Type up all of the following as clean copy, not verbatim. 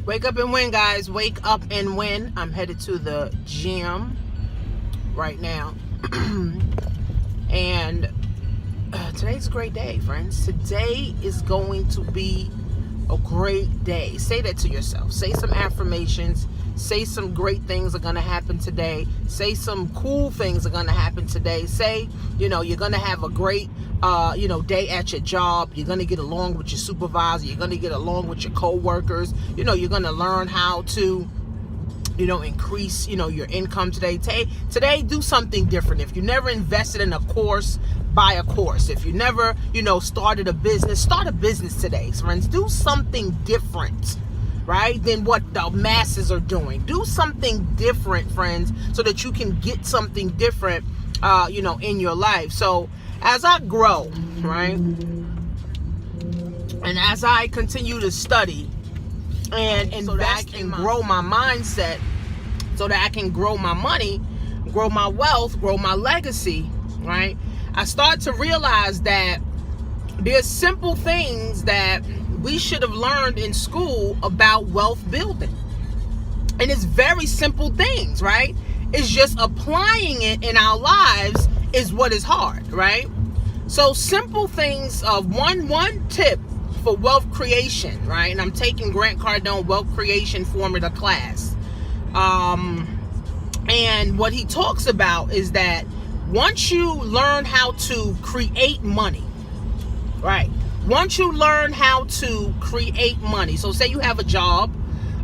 Wake up and win, guys. Wake up and win. I'm headed to the gym right now. And today's a great day, friends. Today is going to be a great day. Say that to yourself. Say some affirmations. Say some great things are going to happen today. Say some cool things are going to happen today. Say, you're going to have a great, day at your job. You're going to get along with your supervisor. You're going to get along with your co-workers. You're going to learn how to, increase, your income today. Today, do something different. If you never invested in a course, buy a course. If you never, started a business, start a business today. Friends, do something different, right, than what the masses are doing. Do something different, friends, so that you can get something different, in your life. So as I grow, right, and as I continue to study and invest and grow my mindset so that I can grow my money, grow my wealth, grow my legacy, right, I start to realize that there's simple things that we should have learned in school about wealth building. And it's very simple things, right? It's just applying it in our lives is what is hard, right? So simple things of one tip for wealth creation, right? And I'm taking Grant Cardone Wealth Creation Formula class. And what he talks about is that once you learn how to create money, right? Once you learn how to create money, so say you have a job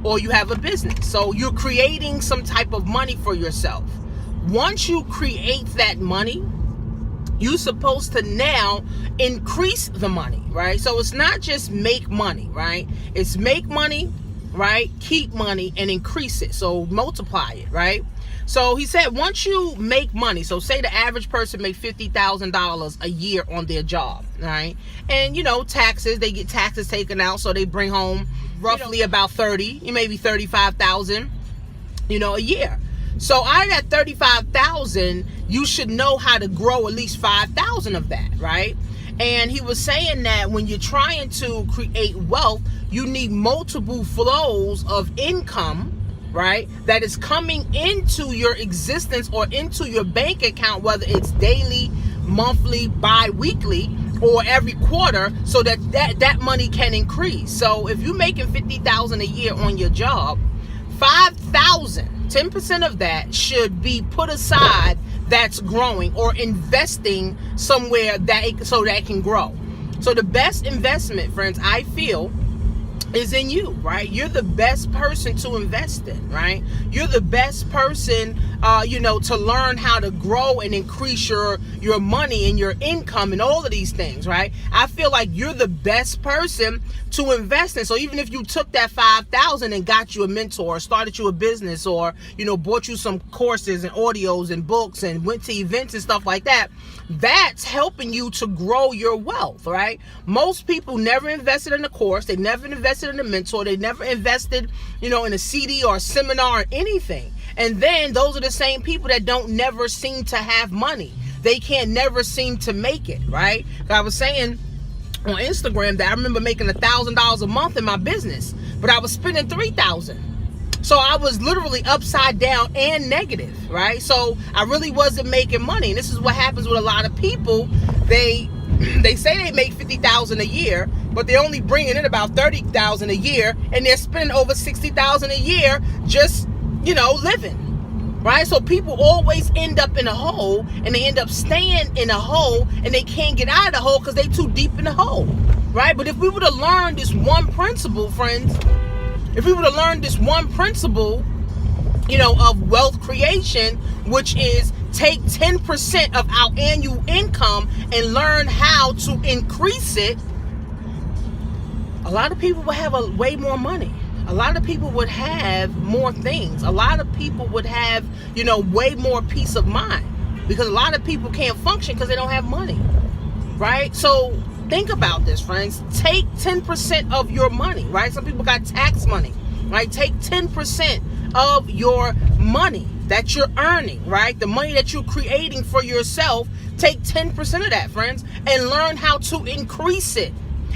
or you have a business, so you're creating some type of money for yourself. Once you create that money, you're supposed to now increase the money, right? So it's not just make money, right? It's make money, right? Keep money and increase it. So multiply it, right? So he said, once you make money, so say the average person make $50,000 a year on their job, right? And, taxes, they get taxes taken out, so they bring home roughly about 30, maybe 35,000, a year. So out of that 35,000, you should know how to grow at least 5,000 of that, right? And he was saying that when you're trying to create wealth, you need multiple flows of income, right, that is coming into your existence or into your bank account, whether it's daily, monthly, bi-weekly, or every quarter, so that money can increase. So if you're making $50,000 a year on your job, 5,000, 10% of that should be put aside that's growing or investing somewhere so that it can grow. So the best investment, friends, I feel, is in you, right? You're the best person to invest in, right? You're the best person, to learn how to grow and increase your money and your income and all of these things, right? I feel like you're the best person to invest in. So even if you took that 5,000 and got you a mentor, or started you a business, or, bought you some courses and audios and books and went to events and stuff like that, that's helping you to grow your wealth, right? Most people never invested in a course. They never invested in a mentor. They never invested, in a CD or a seminar or anything. And then those are the same people that don't never seem to have money. They can't never seem to make it, right? I was saying on Instagram that I remember making $1,000 a month in my business, but I was spending $3,000. So I was literally upside down and negative, right? So I really wasn't making money. And this is what happens with a lot of people. They say they make $50,000 a year, but they're only bringing in about $30,000 a year, and they're spending over $60,000 a year just, living, right? So people always end up in a hole, and they end up staying in a hole, and they can't get out of the hole because they're too deep in the hole, right? But if we would have learned this one principle, friends, if we would have learned this one principle, of wealth creation, which is take 10% of our annual income and learn how to increase it, a lot of people would have way more money. A lot of people would have more things. A lot of people would have, way more peace of mind, because a lot of people can't function because they don't have money, right? So think about this, friends. Take 10% of your money, right? Some people got tax money, right? Take 10% of your money that you're earning, right? The money that you're creating for yourself, take 10% of that, friends, and learn how to increase it.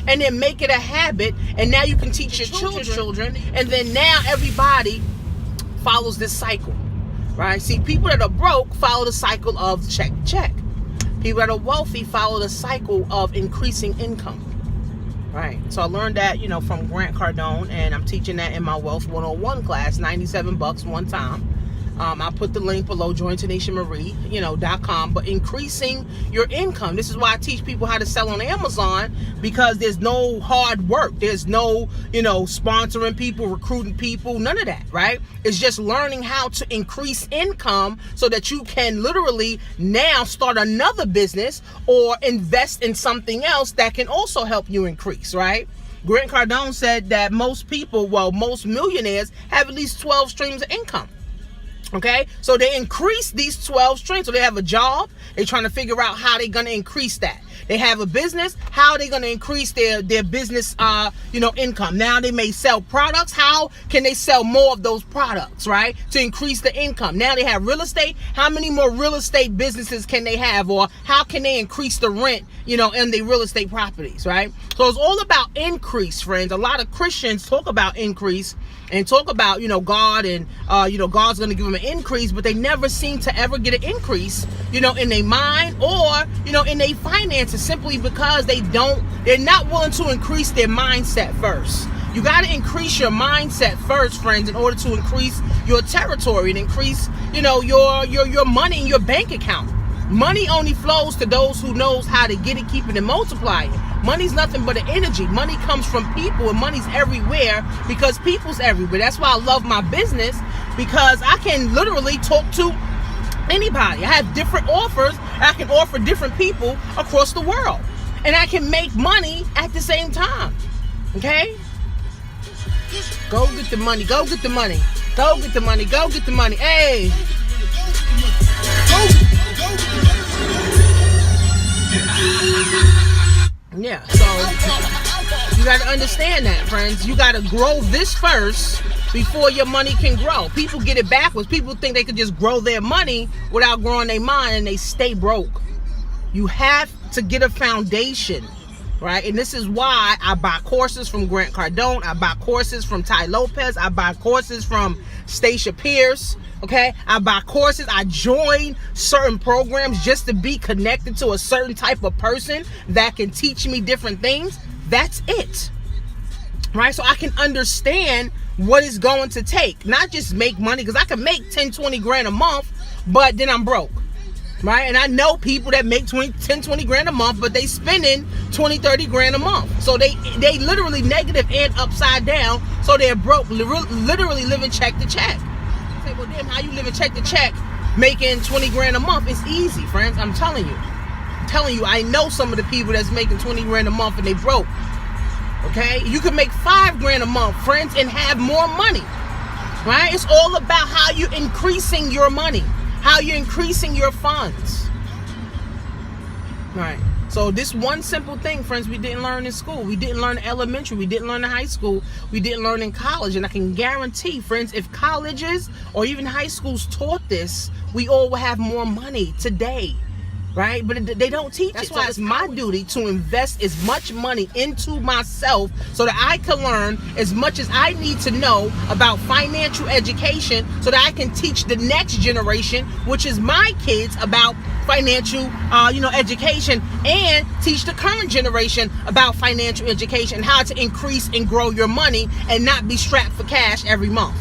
and then make it a habit, and now you can teach your children, and then now everybody follows this cycle, right? See, people that are broke follow the cycle of check. People that are wealthy follow the cycle of increasing income, right? So I learned that, from Grant Cardone, and I'm teaching that in my Wealth 101 class, $97 one time. I'll put the link below, joinTanishaMarie.com. But increasing your income. This is why I teach people how to sell on Amazon, because there's no hard work. There's no, sponsoring people, recruiting people, none of that, right? It's just learning how to increase income so that you can literally now start another business or invest in something else that can also help you increase, right? Grant Cardone said that most millionaires have at least 12 streams of income. Okay, so they increase these 12 streams. So they have a job. They're trying to figure out how they're going to increase that. They have a business. How are they going to increase their business, income? Now they may sell products. How can they sell more of those products, right? To increase the income. Now they have real estate. How many more real estate businesses can they have? Or how can they increase the rent, in the real estate properties, right? So it's all about increase, friends. A lot of Christians talk about increase and talk about, God, and, God's going to give them an increase, but they never seem to ever get an increase, in their mind or, in their finances, simply because they're not willing to increase their mindset first. You got to increase your mindset first, friends, in order to increase your territory and increase, your money in your bank account. Money only flows to those who knows how to get it, keep it, and multiply it. Money's nothing but an energy. Money comes from people, and money's everywhere because people's everywhere. That's why I love my business, because I can literally talk to anybody. I have different offers. I can offer different people across the world, and I can make money at the same time. Okay? Go get the money. Go get the money. Go get the money. Go get the money. Hey. Yeah, so you got to understand that, friends. You got to grow this first before your money can grow. People get it backwards. People think they could just grow their money without growing their mind, and they stay broke. You have to get a foundation, right? And this is why I buy courses from Grant Cardone. I buy courses from Ty Lopez. I buy courses from Stacia Pierce. Okay, I buy courses. I join certain programs just to be connected to a certain type of person that can teach me different things. That's it, right? So I can understand what it's going to take, not just make money, because I can make 10, 20 grand a month, but then I'm broke, right? And I know people that make 10, 20 grand a month, but they spending 20, 30 grand a month. So they literally negative and upside down. So they're broke, literally living check to check. Well, damn, how you living check to check making 20 grand a month? It's easy, friends. I'm telling you, I know some of the people that's making 20 grand a month and they broke. Okay, you can make 5 grand a month, friends, and have more money, right? It's all about how you're increasing your money, how you're increasing your funds, right? So this one simple thing, friends, we didn't learn in school. We didn't learn in elementary. We didn't learn in high school. We didn't learn in college. And I can guarantee, friends, if colleges or even high schools taught this, we all will have more money today, right? But they don't teach it. That's why it's my duty to invest as much money into myself so that I can learn as much as I need to know about financial education so that I can teach the next generation, which is my kids, about financial education, and teach the current generation about financial education, how to increase and grow your money and not be strapped for cash every month,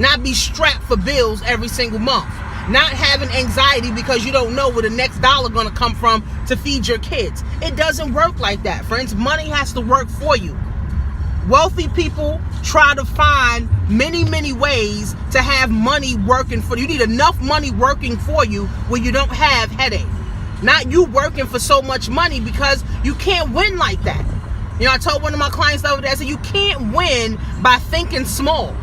not be strapped for bills every single month, not having anxiety because you don't know where the next dollar going to come from to feed your kids. It doesn't work like that, friends. Money has to work for you. Wealthy people try to find many ways to have money working for you. You need enough money working for you where you don't have headache. Not you working for so much money, because you can't win like that. I told one of my clients the other day, I said, you can't win by thinking small.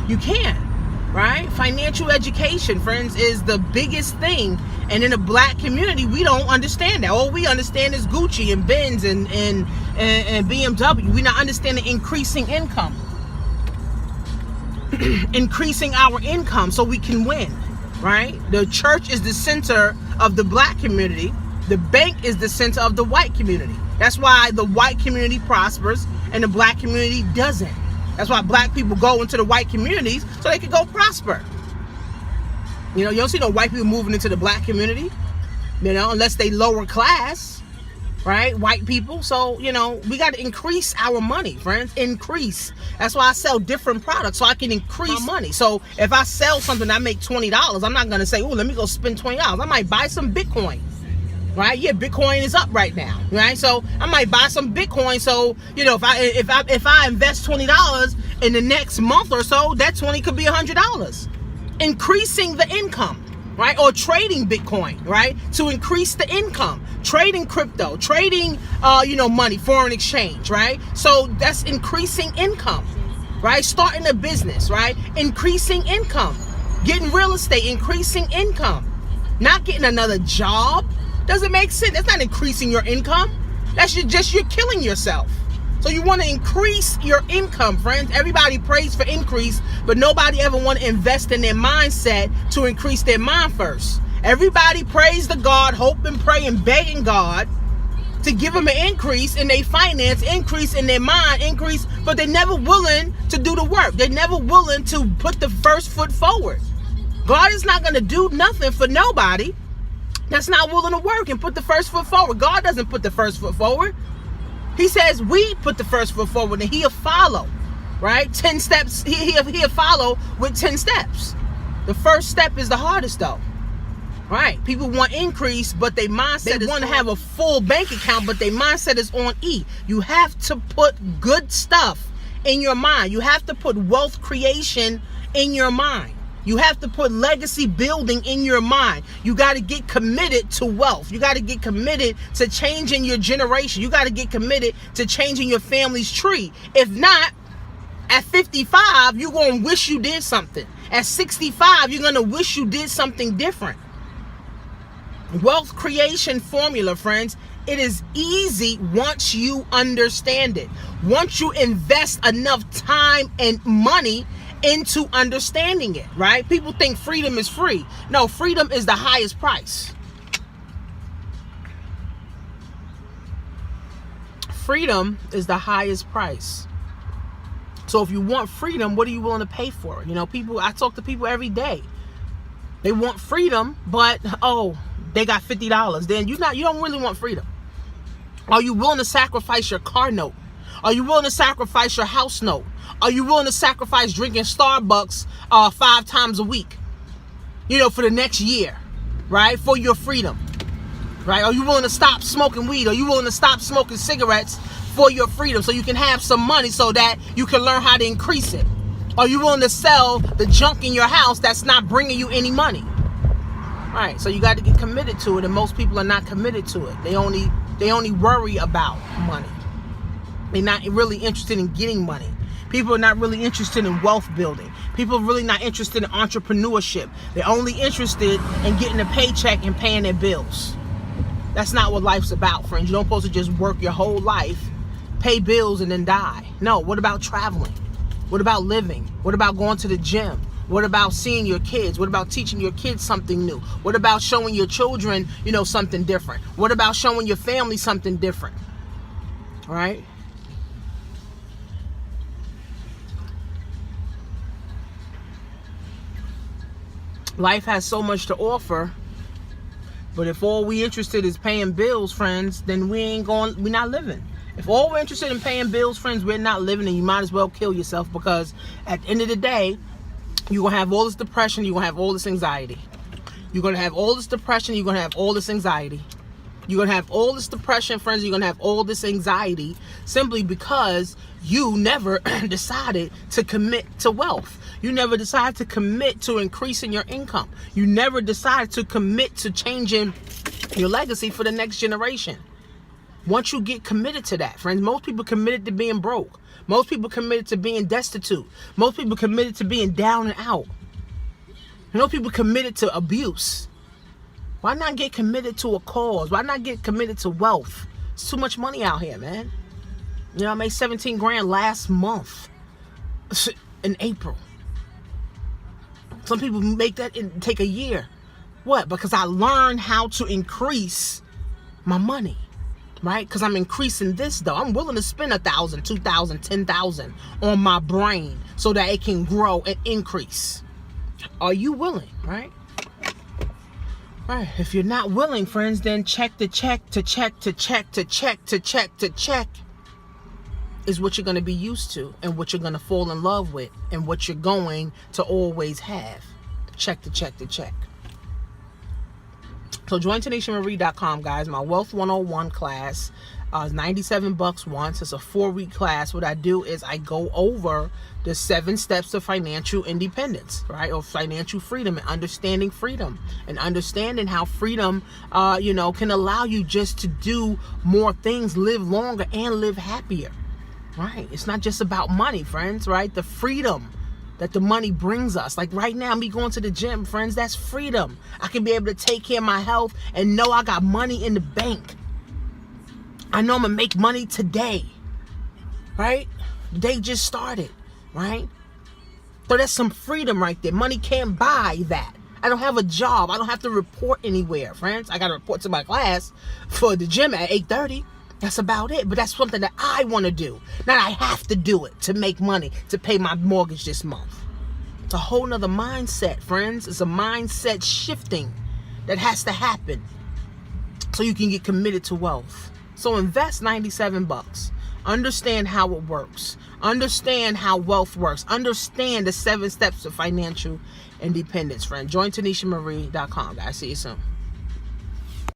You can't. Right? Financial education, friends, is the biggest thing. And in the black community, we don't understand that. All we understand is Gucci and Benz and BMW. We're not understanding increasing income. Increasing our income so we can win. Right? The church is the center of the black community. The bank is the center of the white community. That's why the white community prospers and the black community doesn't. That's why black people go into the white communities so they can go prosper. You know, you don't see no white people moving into the black community, you know, unless they lower class, right? White people. So, you know, we got to increase our money, friends. Increase. That's why I sell different products, so I can increase my money. So if I sell something I make $20, I'm not going to say, oh, let me go spend $20. I might buy some Bitcoin, right? Yeah, Bitcoin is up right now, right? So I might buy some Bitcoin. So, you know, if I invest $20 in the next month or so, that 20 could be $100. Increasing the income, right? Or trading Bitcoin, right? To increase the income, trading crypto, trading, money, foreign exchange, right? So that's increasing income, right? Starting a business, right? Increasing income, getting real estate, increasing income, not getting another job. Doesn't make sense. That's not increasing your income. That's you're killing yourself. So you want to increase your income, friends. Everybody prays for increase, but nobody ever want to invest in their mindset to increase their mind first. Everybody prays to God, hope and pray and begging God to give them an increase in their finance, increase in their mind, increase, but they're never willing to do the work. They're never willing to put the first foot forward. God is not going to do nothing for nobody that's not willing to work and put the first foot forward. God doesn't put the first foot forward. He says we put the first foot forward and he'll follow, right? 10 steps, he'll follow with 10 steps. The first step is the hardest though, right? People want increase, but their mindset is want to have a full bank account, but their mindset is on E. You have to put good stuff in your mind. You have to put wealth creation in your mind. You have to put legacy building in your mind. You got to get committed to wealth. You got to get committed to changing your generation. You got to get committed to changing your family's tree. If not, at 55, you're going to wish you did something. At 65, you're going to wish you did something different. Wealth creation formula, friends. It is easy once you understand it. Once you invest enough time and money into understanding it, right? People think freedom is free. No, freedom is the highest price. Freedom is the highest price. So if you want freedom, what are you willing to pay for it? You know, I talk to people every day. They want freedom, but they got $50. Then you don't really want freedom. Are you willing to sacrifice your car note? Are you willing to sacrifice your house note? Are you willing to sacrifice drinking Starbucks 5 times a week, for the next year, right? For your freedom, right? Are you willing to stop smoking weed? Are you willing to stop smoking cigarettes for your freedom so you can have some money so that you can learn how to increase it? Are you willing to sell the junk in your house that's not bringing you any money? All right, so you got to get committed to it, and most people are not committed to it. They only worry about money. They're not really interested in getting money. People are not really interested in wealth building. People are really not interested in entrepreneurship. They're only interested in getting a paycheck and paying their bills. That's not what life's about, friends. You don't supposed to just work your whole life, pay bills, and then die. No, what about traveling? What about living? What about going to the gym? What about seeing your kids? What about teaching your kids something new? What about showing your children, something different? What about showing your family something different? All right? Life has so much to offer, but if all we interested is paying bills, friends, then we're not living. If all we're interested in paying bills, friends, we're not living, and you might as well kill yourself, because at the end of the day, you're going to have all this depression, you're going to have all this anxiety. You're going to have all this depression, you're going to have all this anxiety. You're going to have all this depression, friends, you're going to have all this anxiety simply because you never decided to commit to wealth. You never decided to commit to increasing your income. You never decided to commit to changing your legacy for the next generation. Once you get committed to that, friends, most people committed to being broke. Most people committed to being destitute. Most people committed to being down and out. Most people committed to abuse. Why not get committed to a cause? Why not get committed to wealth? It's too much money out here, man. I made 17 grand last month in April. Some people make that take a year. What? Because I learned how to increase my money. right? Because I'm increasing this though. I'm willing to spend $1,000, $2,000, $10,000 on my brain so that it can grow and increase. Are you willing, right? Right. If you're not willing, friends, then check to check is what you're going to be used to and what you're going to fall in love with and what you're going to always have. Check to check. So join TanishaMarie.com, guys. My Wealth 101 class is $97 once. It's a 4-week class. What I do is I go over the 7 steps to financial independence, right? Or financial freedom and understanding freedom and understanding how freedom, can allow you just to do more things, live longer and live happier, right? It's not just about money, friends, right? The freedom that the money brings us. Like right now, me going to the gym, friends, that's freedom. I can be able to take care of my health and know I got money in the bank. I know I'm going to make money today, right? The day just started, right? So that's some freedom right there. Money can't buy that. I don't have a job. I don't have to report anywhere, friends. I got to report to my class for the gym at 8:30. That's about it. But that's something that I want to do. Not I have to do it to make money, to pay my mortgage this month. It's a whole nother mindset, friends. It's a mindset shifting that has to happen so you can get committed to wealth. So invest $97. Understand how it works. Understand how wealth works. Understand the 7 steps to financial independence, friend. Join TanishaMarie.com, guys. See you soon.